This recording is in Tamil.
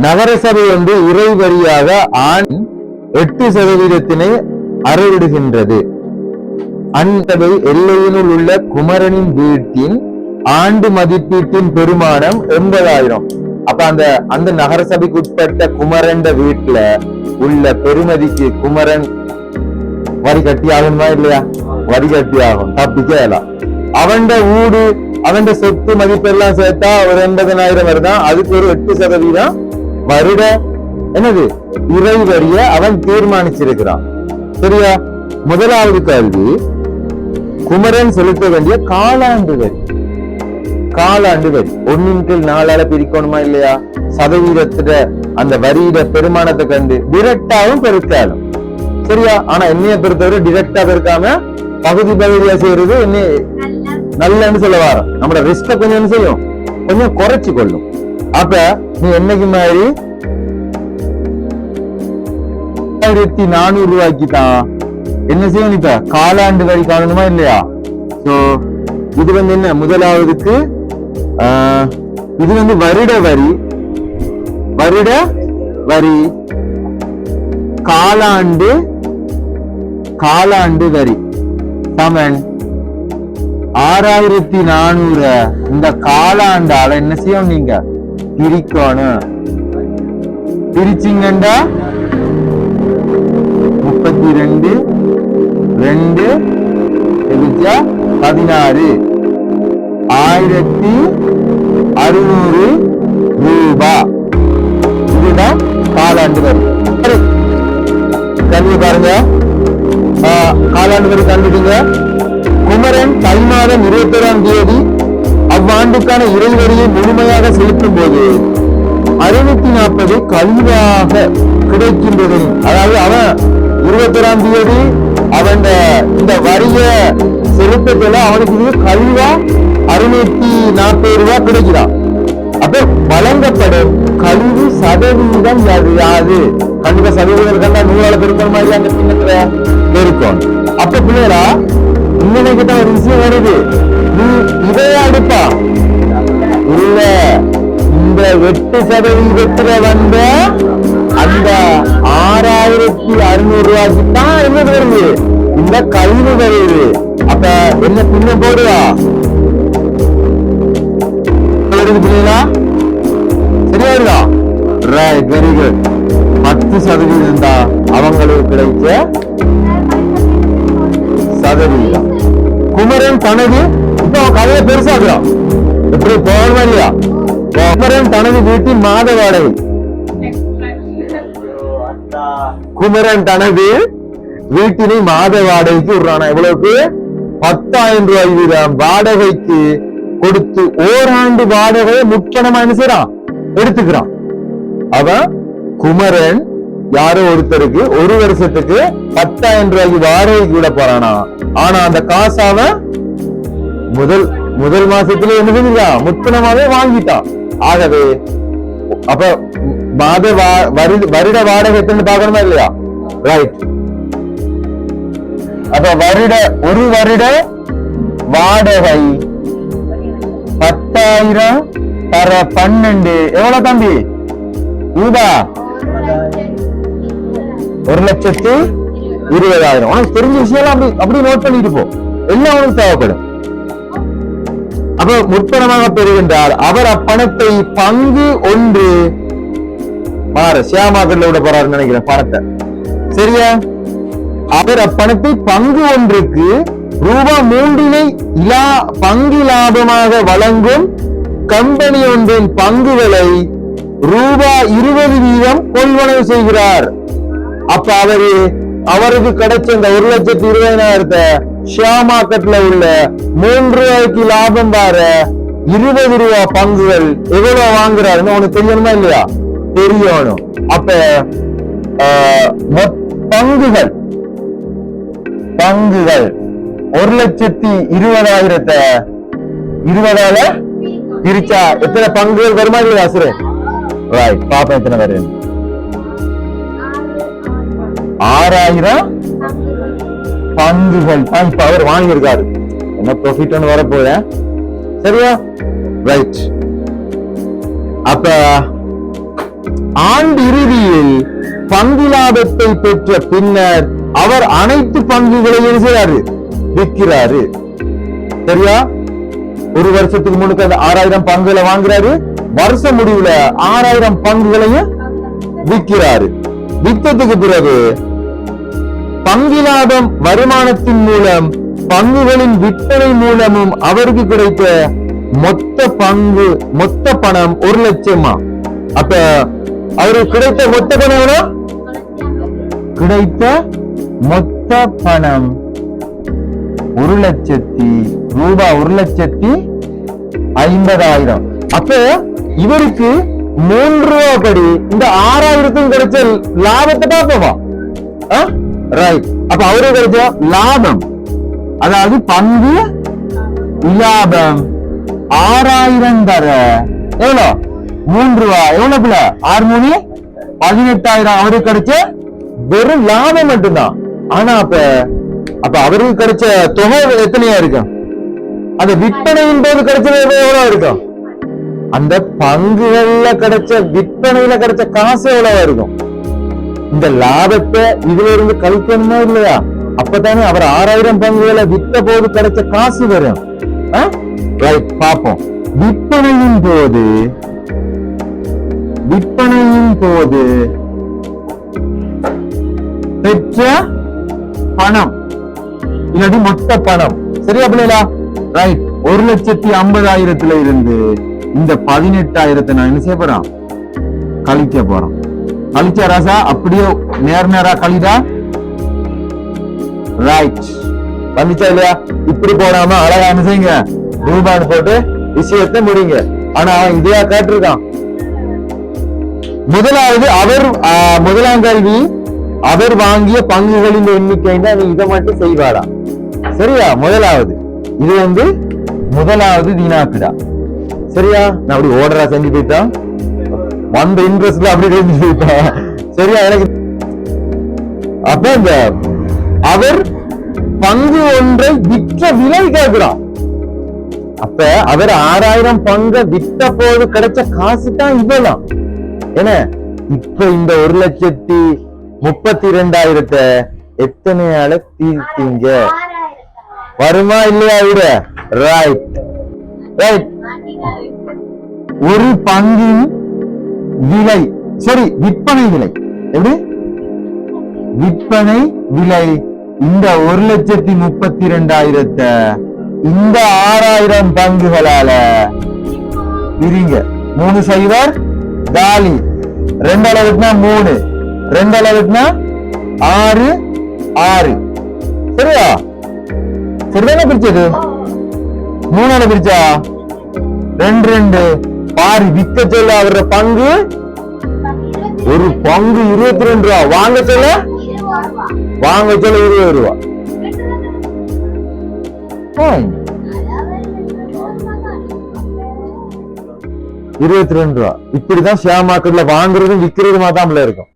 நகரசபை வந்து இறைவரியாக ஆண் 8% அறவிடுகின்றது. அன்பை எல்லையினுள் உள்ள குமரனின் வீட்டின் ஆண்டு மதிப்பீட்டின் பெருமானம் 80,000. அப்ப அந்த நகரசபைக்கு உட்பட்ட குமரன் வீட்டுல உள்ள பெருமதிக்கு குமரன் வரி கட்டி ஆகணுமா இல்லையா? வரி கட்டி ஆகும், தப்பிக்கலாம். அவன் ஊடு அவன் சொத்து மதிப்பெல்லாம் சேர்த்தா ஒரு 80,000 வருதான். அதுக்கு ஒரு 8% வருட என்னது இறைவரிய அவன் தீர்மானிச்சிருக்கிறான். சரியா? முதலாவது கேள்வி, குமரன் செலுத்த வேண்டிய காலாண்டு வரி. காலாண்டு வரி 1/4 பிரிக்கணுமா இல்லையா? சதவீதத்துல அந்த வரியிட பெருமானத்தை கண்டு டிரெக்டாவும் பெருக்காலும். சரியா? ஆனா என்னைய பொறுத்தவரை டிரெக்டா பெருக்காம பகுதி பகுதியா செய்யறது என்ன நல்லன்னு சொல்ல வர. நம்மளோட ரிஸ்க கொஞ்சம் என்ன செய்யும், கொஞ்சம் குறைச்சு கொள்ளும். அப்ப நீ என்னைக்கு மாதிரி 1400 தான் என்ன செய்யணும், இப்ப காலாண்டு வரி காணணுமா இல்லையா? சோ இது வந்து என்ன, முதலாவதுக்கு இது வந்து வருட வரி, வருட வரி காலாண்டு காலாண்டு வரி சமன் 6400. இந்த காலாண்டால என்ன செய்யணும், நீங்க பிரிக்கணும். பிரிச்சிங்கண்டா 32 2 16 1600 ரூபாய். இதுதான் காலாண்டு வரி. கல்வி பாருங்க, காலாண்டு வரி கண்டுட்டீங்க. குமரன் தை மாதம் 21ஆம் தேதி அவ்வாண்டுக்கான இறைவரியை முழுமையாக செலுத்தும் போது 640 கழிவாக கிடைக்கின்றது. அதாவது அவன் 21ஆம் தேதி அவன் இந்த வரிய செலுத்தத்துல அவனுக்கு இது கழிவா 640 ரூபாய் கிடைக்கிறான். அப்ப வழங்கப்படும் கழிவு சதவீதம் யாது? கண்டிப்பா சதவீதம் கண்டா 100 பெருக்கணுமா இல்ல? அந்த பின்னத்துல பெருக்கும். அப்ப பிள்ளைகளா இன்னைக்கு ஒரு விஷயம் வருது, நீ இதை அடுப்பா இல்ல இந்த 8% வந்த அந்த 6600 ரூபாய்க்கு தான் என்ன வருது, இந்த கழிவு வருது. அப்ப என்ன பின்ன போடுவா பிள்ளைங்களா? சரியா இருக்கா? Right, very good. 10% தான் அவங்களுக்கு கிடைச்ச சதவீதம். குமரன் தனது இப்ப கதையை பெருசாக்குறான். எப்படி போகணுமா இல்லையா? குமரன் தனது வீட்டின் மாத வாடகை, குமரன் தனது வீட்டினை மாத வாடகைக்கு விடுறானா? எவ்வளவுக்கு? 10,000 ரூபாய் வீதம் வாடகைக்கு கொடுத்து ஓராண்டு வாடகையை முக்கியமா என்ன செய்யறான், எடுத்துக்கிறான். அவன் குமரன் யாரோ ஒருத்தருக்கு ஒரு வருஷத்துக்கு 10,000 ரூபாய்க்கு வாடகைக்கு விட போறானா? ஆனா அந்த காசு அவன் முதல் மாசத்துல என்ன செஞ்சான், முத்தனமாவே வாங்கிட்டான். ஆகவே அப்ப வருட வாடகை எத்தனை பார்க்கணுமா இல்லையா? ரைட். அப்ப ஒரு வருட வாடகை 10,000 தர 12 எவ்வளவு தம்பி? ரூபா 1,20,000. உனக்கு தெரிஞ்ச விஷயம் அப்படி நோட் பண்ணிட்டு போ, எல்லாம் உனக்கு தேவைப்படும். அப்ப முற்பணமாக பெறுகின்றார். அவர் அப்பணத்தை பங்கு 1 ஷியாமாக்கள்ல விட போறாருன்னு நினைக்கிறேன் பணத்தை. சரியா? அவர் அப்பணத்தை பங்கு 1க்கு ரூபாய் 3 பங்கு லாபமாக வழங்கும் கம்பெனி ஒன்றின் பங்குகளை ரூபாய் 20 வீதம் கொள்வனவு செய்கிறார். அப்ப அவருக்கு கிடைச்ச இந்த 1,20,000 ஷேர் மார்க்கெட்ல உள்ள 3 ரூபாய்க்கு லாபம் பார 20 ரூபாய் பங்குகள் எவ்வளவு வாங்குறாருன்னு உனக்கு தெரியணுமா இல்லையா? தெரியணும். அப்ப பங்குகள் 1,20,000 20ஆல பிரிச்சா எத்தனை பங்குகள் வருமா இல்லையா? சரி, ரைட். பாப்பா எத்தனை வருது? 6,000 பங்குகள் அவர் வாங்கியிருக்காரு. என்ன ப்ராஃபிட் வர போய? சரியா? ரைட். அப்ப ஆண்டு இறுதியில் பங்கு லாபத்தை பெற்ற பின்னர் அவர் அனைத்து பங்குகளையும் செய்றாரு, விற்கிறாரு. சரியா? ஒரு வருஷத்துக்கு முன்னுக்கு அந்த 6000 பங்குகளை வாங்குறாரு, வருஷ முடிவுல 6000 பங்குகளையும் விற்கிறாரு. வித்ததுக்கு பிறகு பங்கு லாபம் வருமானத்தின் மூலம் பங்குகளின் விற்பனை மூலமும் அவருக்கு கிடைத்த மொத்த பணம் 1 லட்சமா. அப்ப அவருக்கு கிடைத்த மொத்த பணம் எவ்வளவு? கிடைத்த மொத்த பணம் 1,00,000 ரூபாய், 1,50,000. அப்ப இவருக்கு 3 ரூபாய் படி இந்த 6000க்கும் கிடைச்ச லாபத்தை பார்ப்போமா? ரைட். அப்ப அவருக்கு கிடைச்ச லாபம், அதாவது பங்கு லாபம் 6000 தர எவ்வளவு? 3 ரூபாய். எவ்வளவு பிள்ளை? 6 3 18,000 அவருக்கு கிடைச்ச வெறும் லாபம் மட்டும்தான். ஆனா அப்ப அவருக்கு கிடைச்ச தொகை எத்தனையா இருக்கும்? அந்த விற்பனையின் போது கிடைச்சது எவ்வளவு இருக்கும்? அந்த பங்குகள்ல கிடைச்ச விற்பனையில கிடைச்ச காசு எவ்வளவு இருக்கும்? இந்த லாபத்தை இதுல இருந்து கழிக்கணுமா இல்லையா? அப்பதானே அவர் 6000 பங்குகளை வித்த போது கிடைச்ச காசு வரும். ரைட், பாப்போம். விற்பனையின் போது பெற்ற பணம் இல்லாட்டி மொத்த பணம். சரியா பிள்ளைகளா? ரைட். 1,50,000 இருந்து இந்த 18,000 நான் என்ன செய்ய போறேன்? கழிக்க போறோம். கழிச்சா ராசா அப்படியே நேரா கழிதா? ரைட். வந்துச்சா இல்லையா? இப்படி போடாம அழகா என்ன செய்யுங்க, ரூபான்னு போட்டு விஷயத்தை முடிங்க. ஆனா அவன் இதையா கேட்டிருக்கான். முதலாவது முதலாம் கேள்வி, அவர் வாங்கிய பங்குகளின் எண்ணிக்கைன்னா நீ இதை மட்டும் செய்வாரா? சரியா? முதலாவது இது முதலாவது வீணாக்குடா. சரியா? நான் அப்படி ஓடரா செஞ்சு போயிட்டான், வந்த இன்ட்ரெஸ்ட்ல அப்படி செஞ்சு போயிட்டான். சரியா? எனக்கு அப்ப இந்த அவர் பங்கு ஒன்றை விற்ற விலை கேட்கிறான். அப்ப அவர் 6000 பங்கு விற்ற போது கிடைச்ச காசு தான் இவ்வளவு. என்ன இப்ப இந்த 1,32,000 எத்தனையால தீர்த்தீங்க? வருமா இல்லையா? விட ரைட். ரைட். ஒரு பங்கின் விலை, சரி, விற்பனை விலை எப்படி? விற்பனை விலை இந்த 1,32,000 இந்த 6000 பங்குகளால பிரிங்க. 3 சைவர் காலி, 2 அளவுக்குனா 3, 2 அளவுக்குனா 6 6. சரியா? சரிதானே பிரிச்சது? 3 பிரிச்சா 2 2 பாரு. விற்க சொல்ல அவர பங்கு ஒரு பங்கு 22 ரூபா, வாங்க சொல்ல 20 ரூபா. 22 ரூபா. இப்படிதான் ஷேர் மார்க்கெட்ல வாங்குறதும் விற்கிறதுமா தான் இருக்கும்.